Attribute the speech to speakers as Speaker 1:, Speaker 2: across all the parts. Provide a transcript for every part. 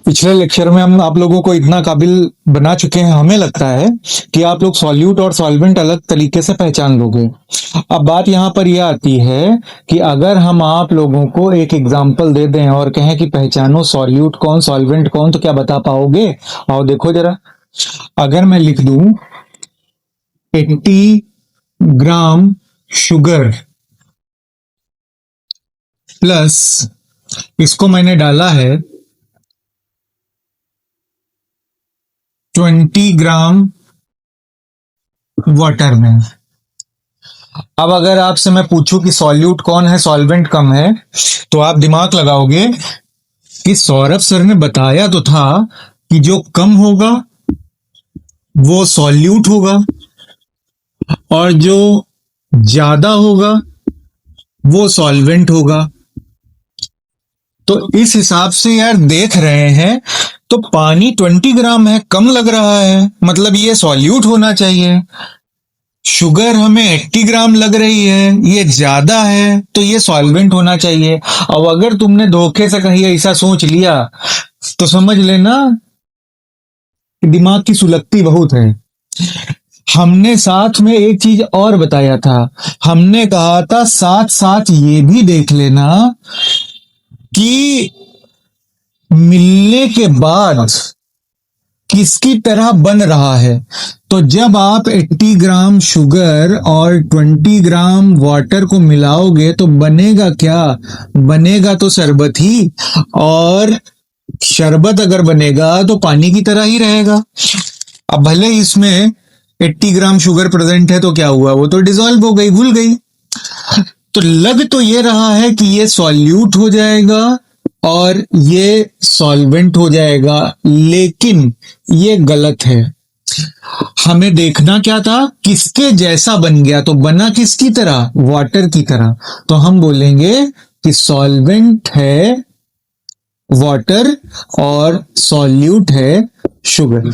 Speaker 1: पिछले लेक्चर में हम आप लोगों को इतना काबिल बना चुके हैं, हमें लगता है कि आप लोग सॉल्यूट और सॉल्वेंट अलग तरीके से पहचान लोगे। अब बात यहाँ पर यह आती है कि अगर हम आप लोगों को एक एग्जाम्पल दे दें और कहें कि पहचानो सॉल्यूट कौन सॉल्वेंट कौन, तो क्या बता पाओगे? और देखो जरा, अगर मैं लिख दूं 80 ग्राम शुगर प्लस, इसको मैंने डाला है 20 ग्राम वाटर में। अब अगर आपसे मैं पूछूं कि सॉल्यूट कौन है सॉल्वेंट कम है, तो आप दिमाग लगाओगे कि सौरभ सर ने बताया तो था कि जो कम होगा वो सॉल्यूट होगा और जो ज्यादा होगा वो सॉल्वेंट होगा। तो इस हिसाब से यार देख रहे हैं तो पानी 20 ग्राम है, कम लग रहा है, मतलब ये सॉल्यूट होना चाहिए। शुगर हमें 80 ग्राम लग रही है, ये ज्यादा है, तो ये सॉल्वेंट होना चाहिए। अब अगर तुमने धोखे से कहीं ऐसा सोच लिया तो समझ लेना दिमाग की सुलगती बहुत है। हमने साथ में एक चीज और बताया था, हमने कहा था साथ साथ ये भी देख लेना कि मिलने के बाद किसकी तरह बन रहा है। तो जब आप 80 ग्राम शुगर और 20 ग्राम वाटर को मिलाओगे तो बनेगा क्या? बनेगा तो शरबत ही, और शरबत अगर बनेगा तो पानी की तरह ही रहेगा। अब भले इसमें 80 ग्राम शुगर प्रेजेंट है तो क्या हुआ, वो तो डिसॉल्व हो गई, घुल गई। तो लग तो ये रहा है कि ये सॉल्यूट हो जाएगा और ये सॉल्वेंट हो जाएगा, लेकिन ये गलत है। हमें देखना क्या था, किसके जैसा बन गया, तो बना किसकी तरह? वाटर की तरह। तो हम बोलेंगे कि सॉल्वेंट है वाटर और सॉल्यूट है शुगर।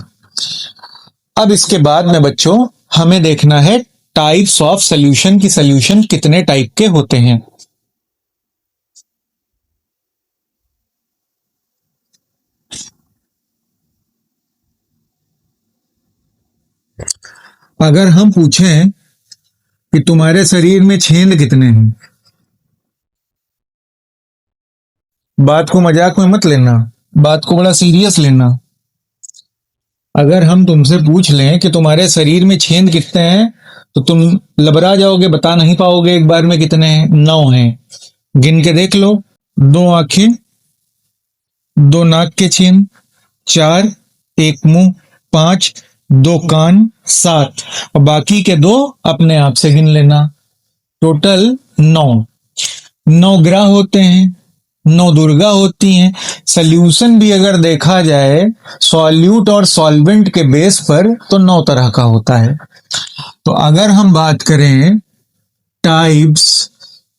Speaker 1: अब इसके बाद में बच्चों हमें देखना है टाइप्स ऑफ सॉल्यूशन की सॉल्यूशन कितने टाइप के होते हैं। अगर हम पूछें कि तुम्हारे शरीर में छेद कितने हैं, बात को मजाक में मत लेना, बात को बड़ा सीरियस लेना। अगर हम तुमसे पूछ लें कि तुम्हारे शरीर में छेद कितने हैं तो तुम लबरा जाओगे, बता नहीं पाओगे एक बार में कितने हैं। 9 हैं, गिन के देख लो। 2 आंखें, 2 नाक के छेद, 4 एक मुंह, 5 2 कान, 7 और बाकी के 2 अपने आप से गिन लेना। टोटल 9। 9 ग्रह होते हैं, 9 दुर्गा होती हैं। सॉल्यूशन भी अगर देखा जाए सॉल्यूट और सॉल्वेंट के बेस पर तो 9 तरह का होता है। तो अगर हम बात करें टाइप्स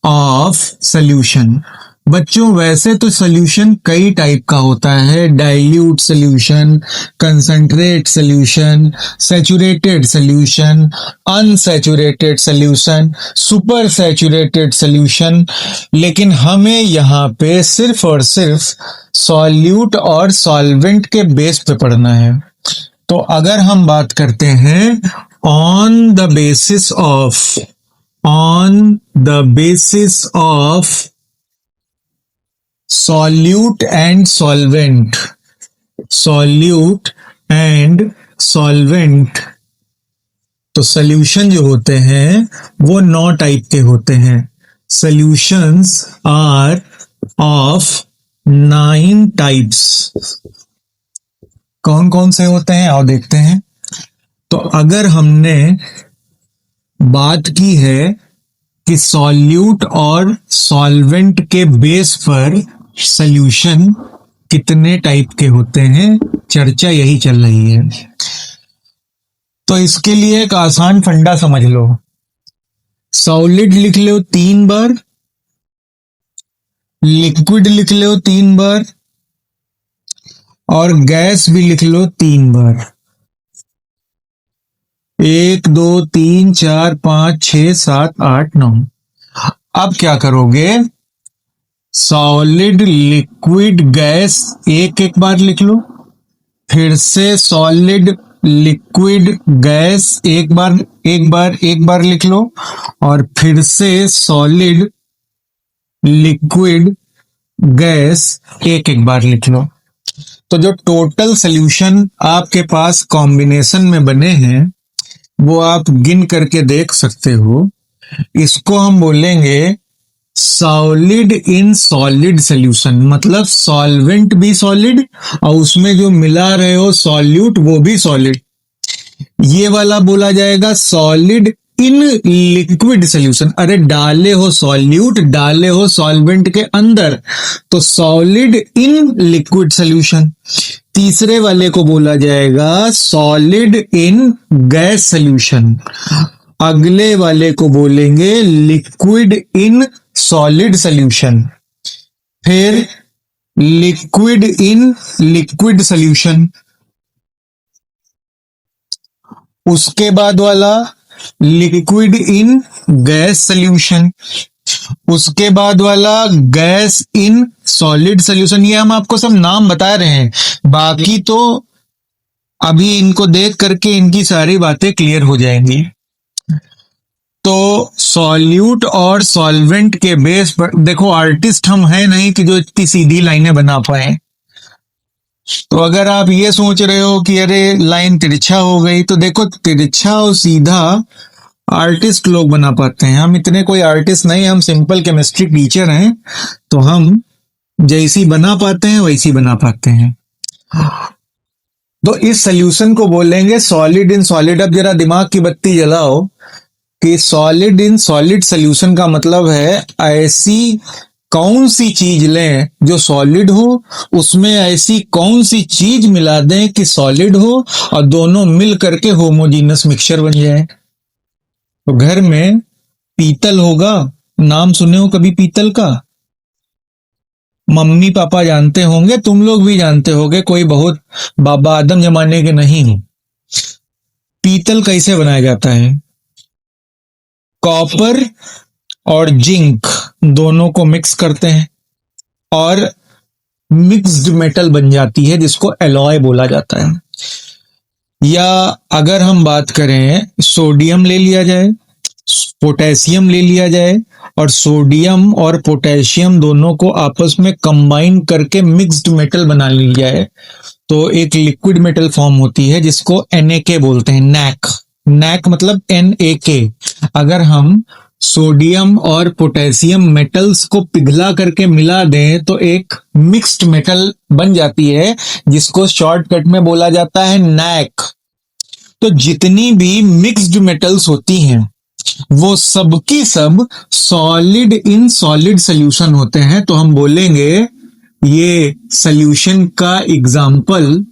Speaker 1: ऑफ सॉल्यूशन, बच्चों वैसे तो सॉल्यूशन कई टाइप का होता है। Dilute solution, concentrate solution, saturated solution, unsaturated solution, super saturated solution. लेकिन हमें यहाँ पे सिर्फ और सिर्फ सॉल्यूट और सॉल्वेंट के बेस पे पढ़ना है। तो अगर हम बात करते हैं on the basis of solute and solvent, solute and solvent, तो सॉल्यूशन जो होते हैं वो 9 टाइप के होते हैं। Solutions are of 9 types. कौन कौन से होते हैं आओ देखते हैं। तो अगर हमने बात की है कि सॉल्यूट और सॉल्वेंट के बेस पर सॉल्यूशन कितने टाइप के होते हैं, चर्चा यही चल रही है। तो इसके लिए एक आसान फंडा समझ लो। सॉलिड लिख लो 3 बार, लिक्विड लिख लो 3 बार और गैस भी लिख लो 3 बार। 1 2 3 4 5 6 7 8 9। अब क्या करोगे, सॉलिड, लिक्विड, गैस एक एक बार लिख लो। फिर से सॉलिड, लिक्विड, गैस एक बार लिख लो। और फिर से सॉलिड, लिक्विड, गैस एक एक बार लिख लो। तो जो टोटल सॉल्यूशन आपके पास कॉम्बिनेशन में बने हैं वो आप गिन करके देख सकते हो। इसको हम बोलेंगे सॉलिड इन सॉलिड सॉल्यूशन, मतलब सॉल्वेंट भी सॉलिड और उसमें जो मिला रहे हो सॉल्यूट वो भी सॉलिड। ये वाला बोला जाएगा सॉलिड इन लिक्विड सॉल्यूशन, अरे डाले हो सॉल्यूट, डाले हो सॉल्वेंट के अंदर, तो सॉलिड इन लिक्विड सॉल्यूशन। तीसरे वाले को बोला जाएगा सॉलिड इन गैस सॉल्यूशन। अगले वाले को बोलेंगे लिक्विड इन सॉलिड सॉल्यूशन। फिर लिक्विड इन लिक्विड सॉल्यूशन। उसके बाद वाला लिक्विड इन गैस सॉल्यूशन। उसके बाद वाला गैस इन सॉलिड सॉल्यूशन। ये हम आपको सब नाम बता रहे हैं, बाकी तो अभी इनको देख करके इनकी सारी बातें क्लियर हो जाएंगी। तो सॉल्यूट और सॉल्वेंट के बेस पर देखो, आर्टिस्ट हम हैं नहीं कि जो इतनी सीधी लाइनें बना पाए। तो अगर आप ये सोच रहे हो कि अरे लाइन तिरछा हो गई, तो देखो तिरछा और सीधा आर्टिस्ट लोग बना पाते हैं, हम इतने कोई आर्टिस्ट नहीं, हम सिंपल केमिस्ट्री टीचर हैं, तो हम जैसी बना पाते हैं वैसी बना पाते हैं। तो इस सॉल्यूशन को बोलेंगे सॉलिड इन सॉलिड। अब जरा दिमाग की बत्ती जलाओ कि सॉलिड इन सॉलिड सॉल्यूशन का मतलब है ऐसी कौन सी चीज लें जो सॉलिड हो, उसमें ऐसी कौन सी चीज मिला दें कि सॉलिड हो और दोनों मिल करके होमोजीनस मिक्सचर बन जाए। तो घर में पीतल होगा, नाम सुने हो कभी पीतल का? मम्मी पापा जानते होंगे, तुम लोग भी जानते होंगे, कोई बहुत बाबा आदम जमाने के नहीं। पीतल कैसे बनाया जाता है? कॉपर और जिंक दोनों को मिक्स करते हैं और मिक्स्ड मेटल बन जाती है जिसको एलॉय बोला जाता है। या अगर हम बात करें, सोडियम ले लिया जाए, पोटेशियम ले लिया जाए और सोडियम और पोटेशियम दोनों को आपस में कंबाइन करके मिक्स्ड मेटल बना ली जाए, तो एक लिक्विड मेटल फॉर्म होती है जिसको NaK बोलते हैं। नैक, नैक मतलब NaK। अगर हम सोडियम और पोटेशियम मेटल्स को पिघला करके मिला दें तो एक मिक्स्ड मेटल बन जाती है जिसको शॉर्टकट में बोला जाता है नैक। तो जितनी भी मिक्स्ड मेटल्स होती हैं वो सब की सब सॉलिड इन सॉलिड सॉल्यूशन होते हैं। तो हम बोलेंगे ये सॉल्यूशन का एग्जाम्पल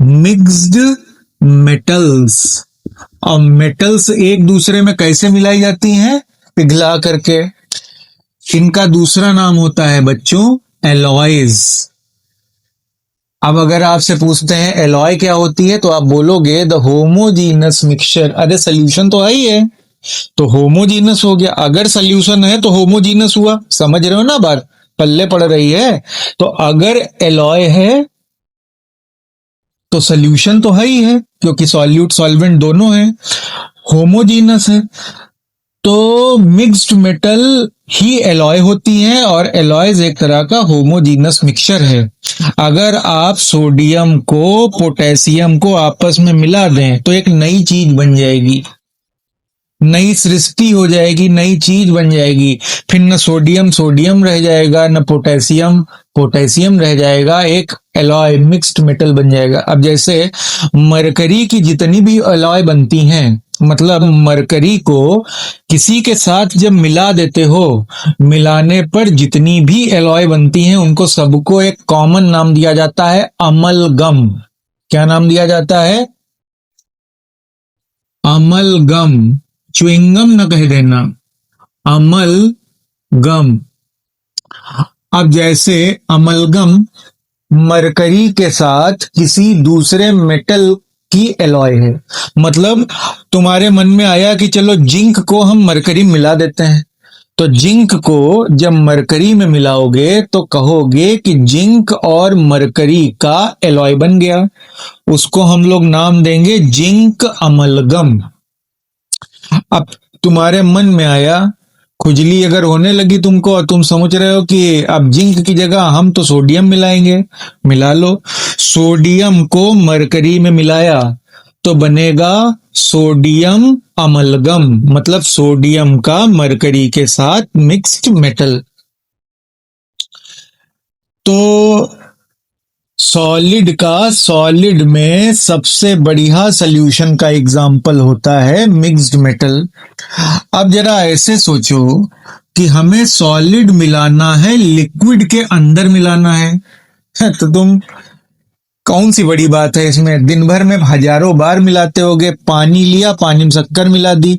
Speaker 1: मिक्स्ड मेटल्स। और मेटल्स एक दूसरे में कैसे मिलाई जाती हैं? पिघला करके। इनका दूसरा नाम होता है बच्चों एलॉयज। अब अगर आपसे पूछते हैं एलॉय क्या होती है, तो आप बोलोगे द होमोजीनस मिक्सचर। अरे सॉल्यूशन तो है ही है, तो होमोजीनस हो गया। अगर सॉल्यूशन है तो होमोजीनस हुआ, समझ रहे हो ना बात? पल्ले पड़ रही है। तो अगर एलॉय है तो सॉल्यूशन तो है ही है, क्योंकि सॉल्यूट सॉल्वेंट दोनों है, होमोजीनस है। तो मिक्स्ड मेटल ही एलॉय होती हैं और एलॉयज एक तरह का होमोजीनस मिक्सचर है। अगर आप सोडियम को पोटेशियम को आपस में मिला दें तो एक नई चीज बन जाएगी, नई सृष्टि हो जाएगी, नई चीज बन जाएगी। फिर न सोडियम सोडियम रह जाएगा, न पोटेशियम पोटेशियम रह जाएगा, एक एलॉय मिक्स्ड मेटल बन जाएगा। अब जैसे मरकरी की जितनी भी एलॉय बनती हैं, मतलब मरकरी को किसी के साथ जब मिला देते हो, मिलाने पर जितनी भी एलॉय बनती हैं उनको सबको एक कॉमन नाम दिया जाता है अमलगम। क्या नाम दिया जाता है? अमलगम। च्युइंगम न कह देना, अमलगम। अब जैसे अमलगम मरकरी के साथ किसी दूसरे मेटल की एलॉय है, मतलब तुम्हारे मन में आया कि चलो जिंक को हम मरकरी मिला देते हैं, तो जिंक को जब मरकरी में मिलाओगे तो कहोगे कि जिंक और मरकरी का एलॉय बन गया। उसको हम लोग नाम देंगे जिंक अमलगम। अब तुम्हारे मन में आया, खुजली अगर होने लगी तुमको और तुम समझ रहे हो कि अब जिंक की जगह हम तो सोडियम मिलाएंगे, मिला लो। सोडियम को मरकरी में मिलाया तो बनेगा सोडियम अमलगम, मतलब सोडियम का मरकरी के साथ मिक्स्ड मेटल। तो सॉलिड का सॉलिड में सबसे बढ़िया सॉल्यूशन का एग्जाम्पल होता है मिक्स्ड मेटल। अब जरा ऐसे सोचो कि हमें सॉलिड मिलाना है, लिक्विड के अंदर मिलाना है, तो तुम कौन सी बड़ी बात है इसमें, दिन भर में हजारों बार मिलाते होगे। पानी लिया, पानी में शक्कर मिला दी,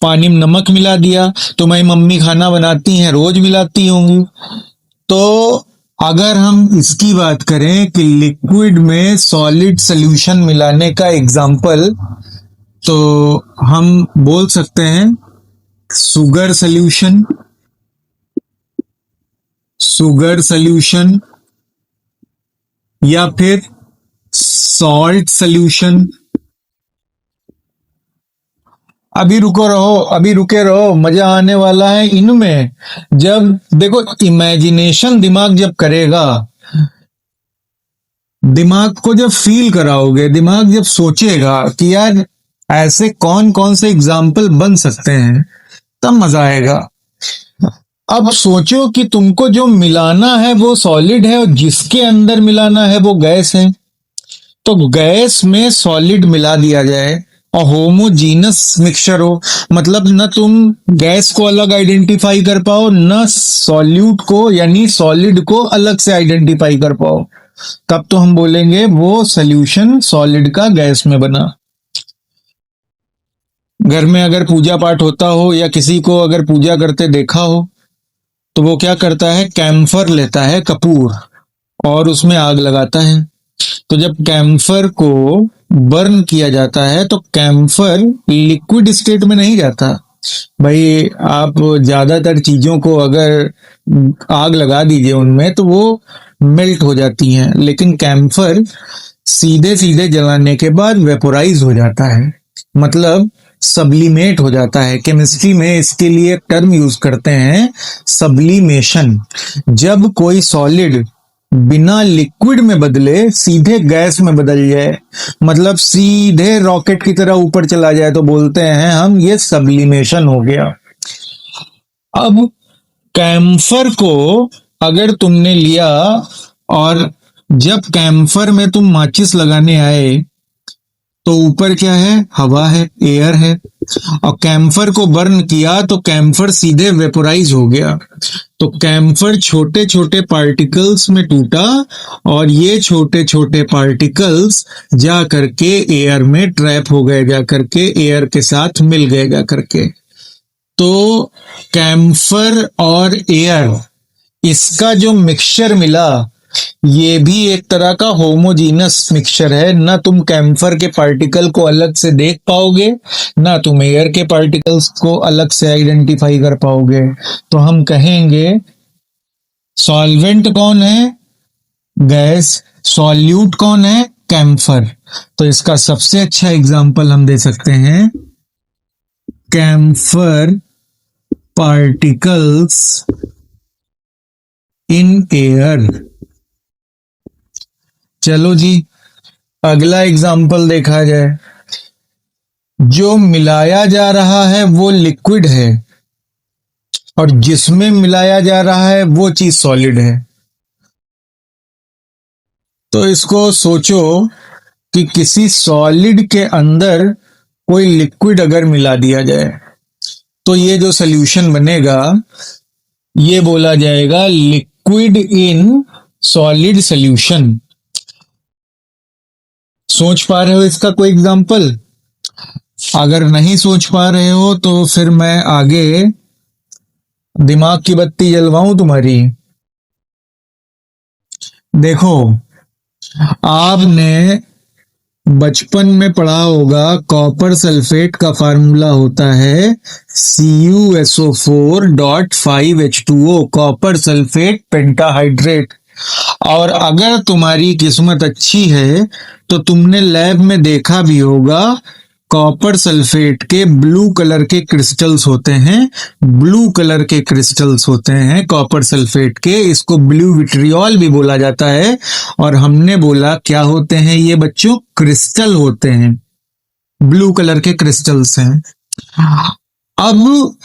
Speaker 1: पानी में नमक मिला दिया, तुम्हारी मम्मी खाना बनाती हैं रोज मिलाती होंगी। तो अगर हम इसकी बात करें कि लिक्विड में सॉलिड सॉल्यूशन मिलाने का एग्जाम्पल, तो हम बोल सकते हैं शुगर सॉल्यूशन, शुगर सॉल्यूशन, या फिर सॉल्ट सॉल्यूशन। अभी रुको रहो, अभी रुके रहो, मजा आने वाला है इनमें। जब देखो, इमेजिनेशन दिमाग जब करेगा, दिमाग को जब फील कराओगे, दिमाग जब सोचेगा कि यार ऐसे कौन कौन से एग्जाम्पल बन सकते हैं, तब मजा आएगा। अब सोचो कि तुमको जो मिलाना है वो सॉलिड है और जिसके अंदर मिलाना है वो गैस है। तो गैस में सॉलिड मिला दिया जाए और होमोजीनस मिक्सचर हो, मतलब न तुम गैस को अलग आइडेंटिफाई कर पाओ, न सॉल्यूट को यानी सॉलिड को अलग से आइडेंटिफाई कर पाओ, तब तो हम बोलेंगे वो सॉल्यूशन सॉलिड का गैस में बना। घर में अगर पूजा पाठ होता हो या किसी को अगर पूजा करते देखा हो, तो वो क्या करता है, कैम्फर लेता है, कपूर, और उसमें आग लगाता है। तो जब कैम्फर को बर्न किया जाता है तो कैम्फर लिक्विड स्टेट में नहीं जाता। भाई आप ज्यादातर चीजों को अगर आग लगा दीजिए उनमें तो वो मेल्ट हो जाती हैं, लेकिन कैम्फर सीधे सीधे जलाने के बाद वेपोराइज हो जाता है, मतलब सब्लिमेट हो जाता है। केमिस्ट्री में इसके लिए टर्म यूज करते हैं, सब्लिमेशन। जब कोई सॉलिड बिना लिक्विड में बदले सीधे गैस में बदल जाए, मतलब सीधे रॉकेट की तरह ऊपर चला जाए, तो बोलते हैं हम ये सब्लिमेशन हो गया। अब कैम्फर को अगर तुमने लिया और जब कैम्फर में तुम माचिस लगाने आए तो ऊपर क्या है, हवा है, एयर है, और कैम्फर को बर्न किया तो कैम्फर सीधे वेपोराइज हो गया। तो कैम्फर छोटे छोटे पार्टिकल्स में टूटा और ये छोटे छोटे पार्टिकल्स जा करके एयर में ट्रैप हो गए, जा करके एयर के साथ मिल गए जा करके। तो कैम्फर और एयर, इसका जो मिक्सचर मिला, ये भी एक तरह का होमोजीनस मिक्सचर है। ना तुम कैम्फर के पार्टिकल को अलग से देख पाओगे, ना तुम एयर के पार्टिकल्स को अलग से आइडेंटिफाई कर पाओगे। तो हम कहेंगे सॉल्वेंट कौन है, गैस, सॉल्यूट कौन है, कैम्फर। तो इसका सबसे अच्छा एग्जांपल हम दे सकते हैं कैम्फर पार्टिकल्स इन एयर। चलो जी, अगला एग्जाम्पल देखा जाए। जो मिलाया जा रहा है वो लिक्विड है और जिसमें मिलाया जा रहा है वो चीज सॉलिड है। तो इसको सोचो कि किसी सॉलिड के अंदर कोई लिक्विड अगर मिला दिया जाए तो ये जो सॉल्यूशन बनेगा ये बोला जाएगा लिक्विड इन सॉलिड सॉल्यूशन। सोच पा रहे हो इसका कोई एग्जाम्पल? अगर नहीं सोच पा रहे हो तो फिर मैं आगे दिमाग की बत्ती जलवाऊं तुम्हारी। देखो, आपने बचपन में पढ़ा होगा, कॉपर सल्फेट का फार्मूला होता है CuSO4.5H2O, कॉपर सल्फेट पेंटाहाइड्रेट। और अगर तुम्हारी किस्मत अच्छी है तो तुमने लैब में देखा भी होगा, कॉपर सल्फेट के ब्लू कलर के क्रिस्टल्स होते हैं, ब्लू कलर के क्रिस्टल्स होते हैं कॉपर सल्फेट के, इसको ब्लू विट्रियोल भी बोला जाता है। और हमने बोला क्या होते हैं ये बच्चों, क्रिस्टल होते हैं, ब्लू कलर के क्रिस्टल्स हैं। अब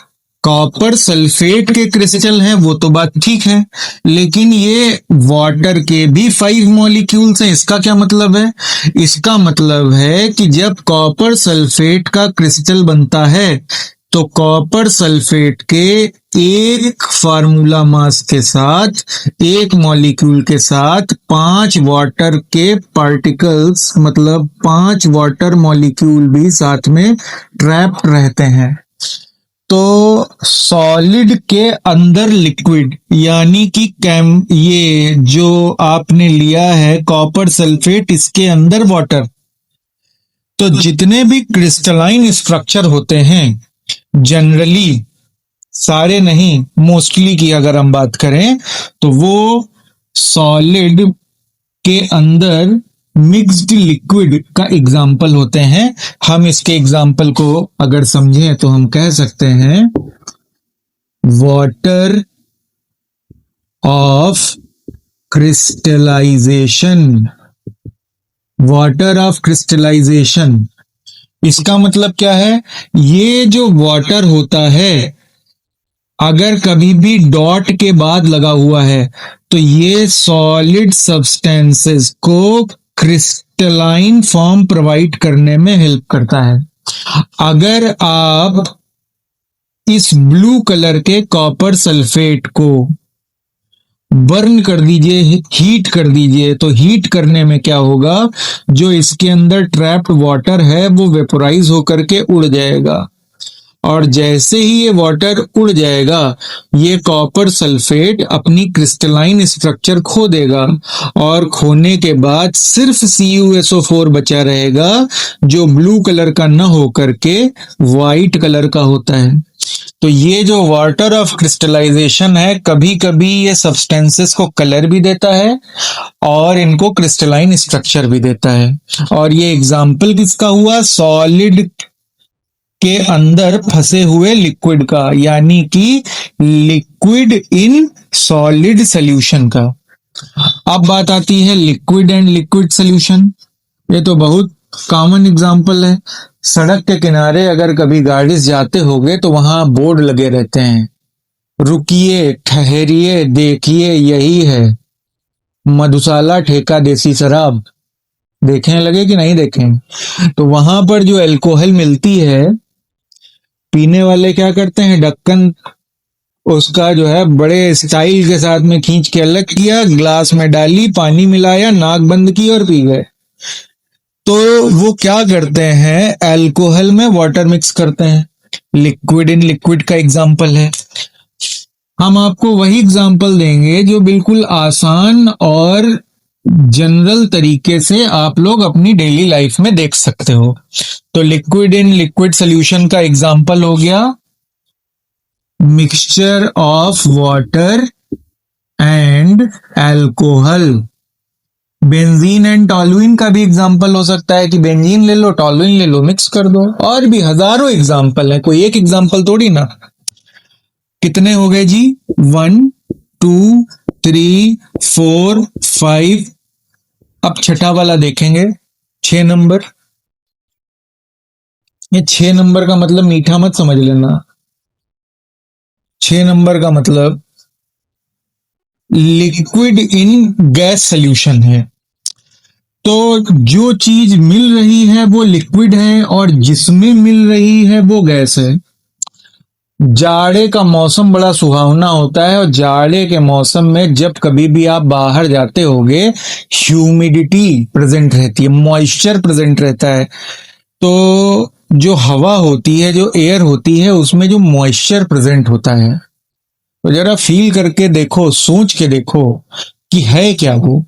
Speaker 1: कॉपर सल्फेट के क्रिस्टल हैं वो तो बात ठीक है, लेकिन ये वाटर के भी 5 मॉलिक्यूल्स हैं। इसका क्या मतलब है? इसका मतलब है कि जब कॉपर सल्फेट का क्रिस्टल बनता है तो कॉपर सल्फेट के एक फार्मूला मास के साथ, एक मॉलिक्यूल के साथ 5 वाटर के पार्टिकल्स, मतलब 5 वाटर मॉलिक्यूल भी साथ में ट्रैप्ड रहते हैं। तो सॉलिड के अंदर लिक्विड, यानी कि ये जो आपने लिया है कॉपर सल्फेट, इसके अंदर वाटर, तो जितने भी क्रिस्टलाइन स्ट्रक्चर होते हैं, जनरली, सारे नहीं, मोस्टली की अगर हम बात करें तो वो सॉलिड के अंदर मिक्स्ड लिक्विड का एग्जाम्पल होते हैं। हम इसके एग्जाम्पल को अगर समझें तो हम कह सकते हैं water of crystallisation, water of crystallisation. इसका मतलब क्या है? ये जो वाटर होता है अगर कभी भी डॉट के बाद लगा हुआ है तो ये सॉलिड सब्सटेंसेस को क्रिस्टलाइन फॉर्म प्रोवाइड करने में हेल्प करता है। अगर आप इस ब्लू कलर के कॉपर सल्फेट को बर्न कर दीजिए, हीट कर दीजिए, तो हीट करने में क्या होगा, जो इसके अंदर ट्रैप्ड वाटर है वो वेपोराइज होकर के उड़ जाएगा। और जैसे ही ये वाटर उड़ जाएगा, ये कॉपर सल्फेट अपनी क्रिस्टलाइन स्ट्रक्चर खो देगा, और खोने के बाद सिर्फ CuSO4 बचा रहेगा, जो ब्लू कलर का न होकर के व्हाइट कलर का होता है। तो ये जो वाटर ऑफ क्रिस्टलाइजेशन है, कभी कभी ये सब्सटेंसेस को कलर भी देता है और इनको क्रिस्टलाइन स्ट्रक्चर भी देता है। और ये एग्जाम्पल किसका हुआ? सॉलिड के अंदर फंसे हुए लिक्विड का, यानी कि लिक्विड इन सॉलिड सॉल्यूशन का। अब बात आती है लिक्विड एंड लिक्विड सॉल्यूशन। ये तो बहुत कॉमन एग्जांपल है। सड़क के किनारे अगर कभी गाड़ी से जाते होगे तो वहां बोर्ड लगे रहते हैं, रुकिए, ठहरिए, देखिए, यही है मधुशाला ठेका देसी शराब। देखने लगे कि नहीं देखें? तो वहां पर जो अल्कोहल मिलती है, पीने वाले क्या करते हैं, ढक्कन उसका जो है बड़े स्टाइल के साथ में खींच के अलग किया, ग्लास में डाली, पानी मिलाया, नाक बंद की और पी गए। तो वो क्या करते हैं, अल्कोहल में वाटर मिक्स करते हैं। लिक्विड इन लिक्विड का एग्जाम्पल है। हम आपको वही एग्जाम्पल देंगे जो बिल्कुल आसान और जनरल तरीके से आप लोग अपनी डेली लाइफ में देख सकते हो। तो लिक्विड इन लिक्विड सॉल्यूशन का एग्जाम्पल हो गया mixture of water and alcohol. Benzene and toluene का भी एग्जाम्पल हो सकता है कि बेंजीन ले लो, टॉलुइन ले लो, मिक्स कर दो। और भी हजारों एग्जाम्पल है, कोई एक एग्जाम्पल थोड़ी ना। कितने हो गए जी? 1 2 3 4 5। अब छठा वाला देखेंगे, 6 नंबर। ये 6 नंबर का मतलब मीठा मत समझ लेना। 6 नंबर का मतलब लिक्विड इन गैस सॉल्यूशन है। तो जो चीज मिल रही है वो लिक्विड है और जिसमें मिल रही है वो गैस है। जाड़े का मौसम बड़ा सुहावना होता है, और जाड़े के मौसम में जब कभी भी आप बाहर जाते होगे, ह्यूमिडिटी प्रेजेंट रहती है, मॉइस्चर प्रेजेंट रहता है। तो जो हवा होती है, जो एयर होती है, उसमें जो मॉइस्चर प्रेजेंट होता है, तो जरा फील करके देखो, सोच के देखो कि है क्या वो।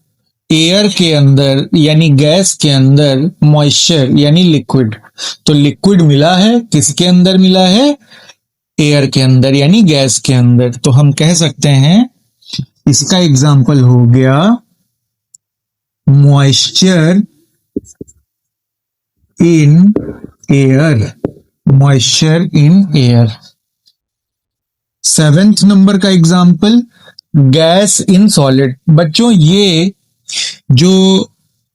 Speaker 1: एयर के अंदर यानी गैस के अंदर मॉइस्चर यानी लिक्विड, तो लिक्विड मिला है किसके अंदर मिला है? एयर के अंदर यानी गैस के अंदर। तो हम कह सकते हैं इसका एग्जाम्पल हो गया moisture in air, moisture in air. Seventh number का एग्जाम्पल गैस इन सॉलिड। बच्चों ये जो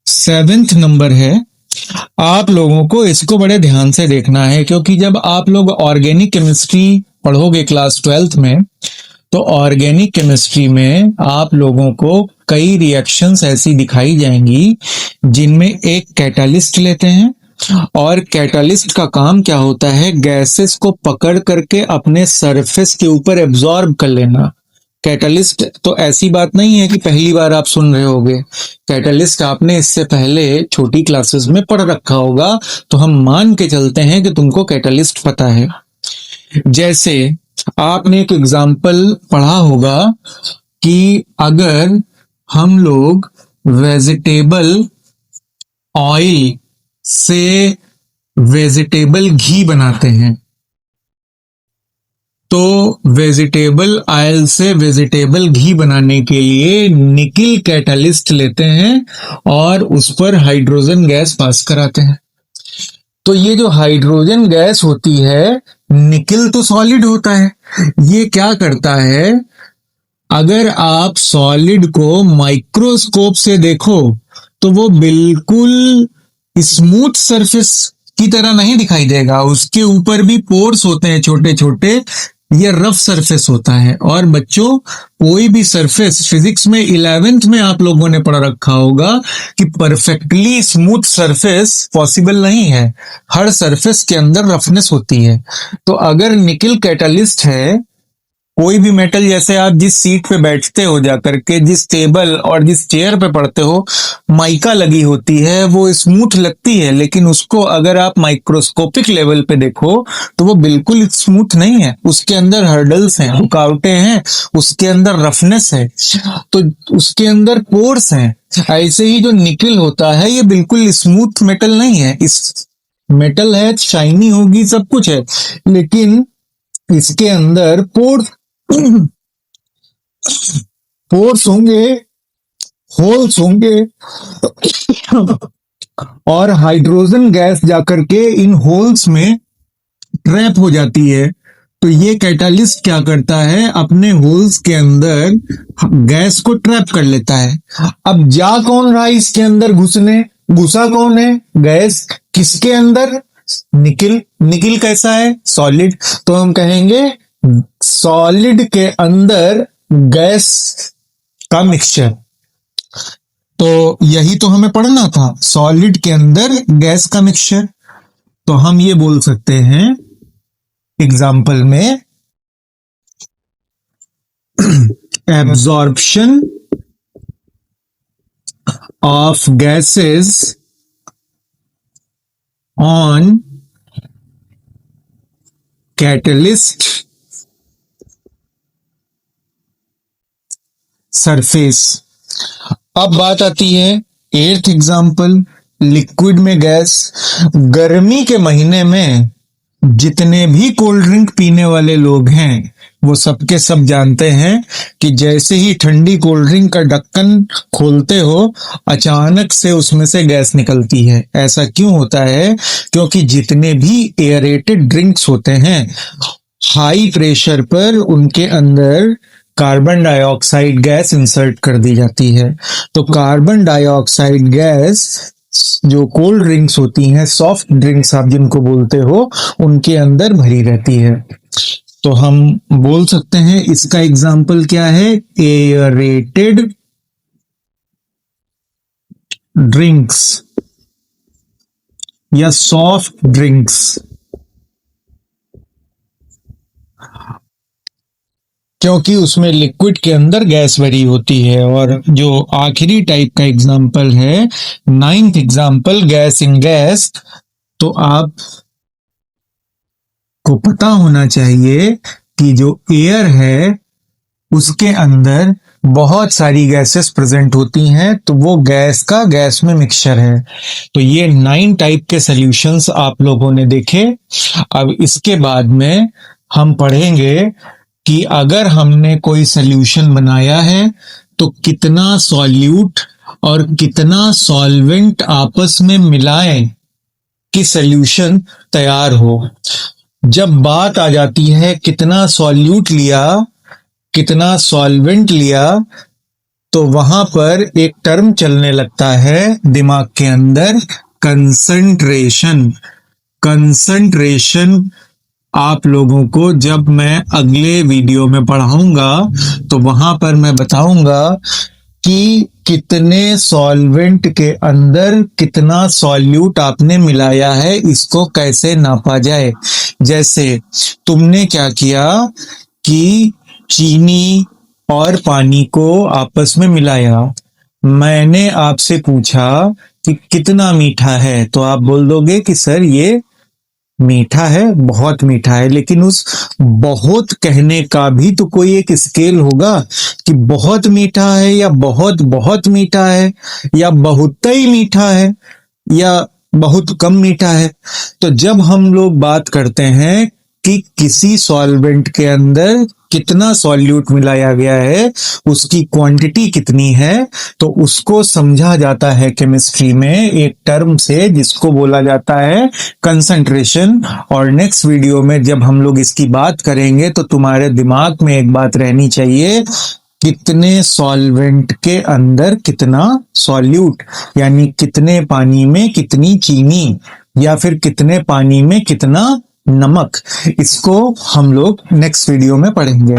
Speaker 1: सेवेंथ नंबर है आप लोगों को इसको बड़े ध्यान से देखना है, क्योंकि जब आप लोग ऑर्गेनिक केमिस्ट्री पढ़ोगे क्लास 12th में, तो ऑर्गेनिक केमिस्ट्री में आप लोगों को कई रिएक्शंस ऐसी दिखाई जाएंगी जिनमें एक कैटालिस्ट लेते हैं, और कैटालिस्ट का काम क्या होता है? गैसेस को पकड़ करके अपने सरफेस के ऊपर एब्जॉर्ब कर लेना। कैटालिस्ट तो ऐसी बात नहीं है कि पहली बार आप सुन रहे होगे, कैटालिस्ट आपने इससे पहले छोटी क्लासेस में पढ़ रखा होगा, तो हम मान के चलते हैं कि तुमको कैटालिस्ट पता है। जैसे आपने एक एग्जाम्पल पढ़ा होगा कि अगर हम लोग वेजिटेबल ऑयल से वेजिटेबल घी बनाते हैं, तो वेजिटेबल ऑयल से वेजिटेबल घी बनाने के लिए निकिल कैटालिस्ट लेते हैं और उस पर हाइड्रोजन गैस पास कराते हैं। तो ये जो हाइड्रोजन गैस होती है, निकिल तो सॉलिड होता है, ये क्या करता है? अगर आप सॉलिड को माइक्रोस्कोप से देखो तो वो बिल्कुल स्मूथ सरफेस की तरह नहीं दिखाई देगा, उसके ऊपर भी पोर्स होते हैं छोटे छोटे, ये रफ सरफेस होता है। और बच्चों कोई भी सरफेस फिजिक्स में 11th में आप लोगों ने पढ़ रखा होगा कि परफेक्टली स्मूथ सरफेस पॉसिबल नहीं है, हर सरफेस के अंदर रफनेस होती है। तो अगर निकिल कैटालिस्ट है, कोई भी मेटल, जैसे आप जिस सीट पे बैठते हो जाकर के, जिस टेबल और जिस चेयर पे पढ़ते हो, माइका लगी होती है, वो स्मूथ लगती है, लेकिन उसको अगर आप माइक्रोस्कोपिक लेवल पे देखो तो वो बिल्कुल स्मूथ नहीं है, उसके अंदर हर्डल्स हैं, रुकावटें हैं, उसके अंदर रफनेस है, तो उसके अंदर पोर्स हैं। ऐसे ही जो निकिल होता है ये बिल्कुल स्मूथ मेटल नहीं है, इस मेटल है, शाइनी होगी, सब कुछ है, लेकिन इसके अंदर पोर्स पोर्स होंगे, होल्स होंगे, और हाइड्रोजन गैस जाकर के इन होल्स में ट्रैप हो जाती है। तो ये कैटालिस्ट क्या करता है? अपने होल्स के अंदर गैस को ट्रैप कर लेता है। अब जा कौन रहा है इसके अंदर घुसने? घुसा कौन है? गैस। किसके अंदर? निकिल। निकिल कैसा है? सॉलिड। तो हम कहेंगे सॉलिड के अंदर गैस का मिक्सचर। तो यही तो हमें पढ़ना था, सॉलिड के अंदर गैस का मिक्सचर। तो हम ये बोल सकते हैं एग्जाम्पल में, absorption of gases on catalyst surface. अब बात आती है 8th एग्जाम्पल, लिक्विड में गैस। गर्मी के महीने में जितने भी कोल्ड ड्रिंक पीने वाले लोग हैं वो सबके सब जानते हैं कि जैसे ही ठंडी कोल्ड ड्रिंक का ढक्कन खोलते हो अचानक से उसमें से गैस निकलती है। ऐसा क्यों होता है? क्योंकि जितने भी एयरेटेड ड्रिंक्स होते हैं, हाई प्रेशर पर उनके अंदर कार्बन डाइऑक्साइड गैस इंसर्ट कर दी जाती है। तो कार्बन डाइऑक्साइड गैस जो कोल्ड ड्रिंक्स होती हैं, सॉफ्ट ड्रिंक्स आप जिनको बोलते हो, उनके अंदर भरी रहती है। तो हम बोल सकते हैं इसका एग्जाम्पल क्या है? एयरेटेड ड्रिंक्स या सॉफ्ट ड्रिंक्स। क्योंकि उसमें लिक्विड के अंदर गैस भरी होती है। और जो आखिरी टाइप का एग्जाम्पल है, 9th example, gas in gas. तो आप को पता होना चाहिए कि जो एयर है उसके अंदर बहुत सारी गैसेस प्रेजेंट होती हैं, तो वो गैस का गैस में मिक्सचर है। तो ये 9 टाइप के सॉल्यूशंस आप लोगों ने देखे। अब इसके बाद में हम पढ़ेंगे कि अगर हमने कोई सॉल्यूशन बनाया है तो कितना सॉल्यूट और कितना सॉल्वेंट आपस में मिलाएं कि सॉल्यूशन तैयार हो। जब बात आ जाती है कितना सॉल्यूट लिया, कितना सॉल्वेंट लिया, तो वहां पर एक टर्म चलने लगता है दिमाग के अंदर, कंसंट्रेशन। कंसंट्रेशन आप लोगों को जब मैं अगले वीडियो में पढ़ाऊंगा तो वहां पर मैं बताऊंगा कि कितने सॉल्वेंट के अंदर कितना सॉल्यूट आपने मिलाया है, इसको कैसे नापा जाए। जैसे तुमने क्या किया कि चीनी और पानी को आपस में मिलाया, मैंने आपसे पूछा कि कितना मीठा है, तो आप बोल दोगे कि सर ये मीठा है, बहुत मीठा है। लेकिन उस बहुत कहने का भी तो कोई एक स्केल होगा कि बहुत मीठा है या बहुत बहुत मीठा है या बहुत ही मीठा है या बहुत कम मीठा है। तो जब हम लोग बात करते हैं कि किसी सॉल्वेंट के अंदर कितना सॉल्यूट मिलाया गया है, उसकी क्वांटिटी कितनी है, तो उसको समझा जाता है केमिस्ट्री में एक टर्म से जिसको बोला जाता है कंसंट्रेशन। और नेक्स्ट वीडियो में जब हम लोग इसकी बात करेंगे तो तुम्हारे दिमाग में एक बात रहनी चाहिए, कितने सॉल्वेंट के अंदर कितना सॉल्यूट, यानी कितने पानी में कितनी चीनी या फिर कितने पानी में कितना नमक। इसको हम लोग नेक्स्ट वीडियो में पढ़ेंगे।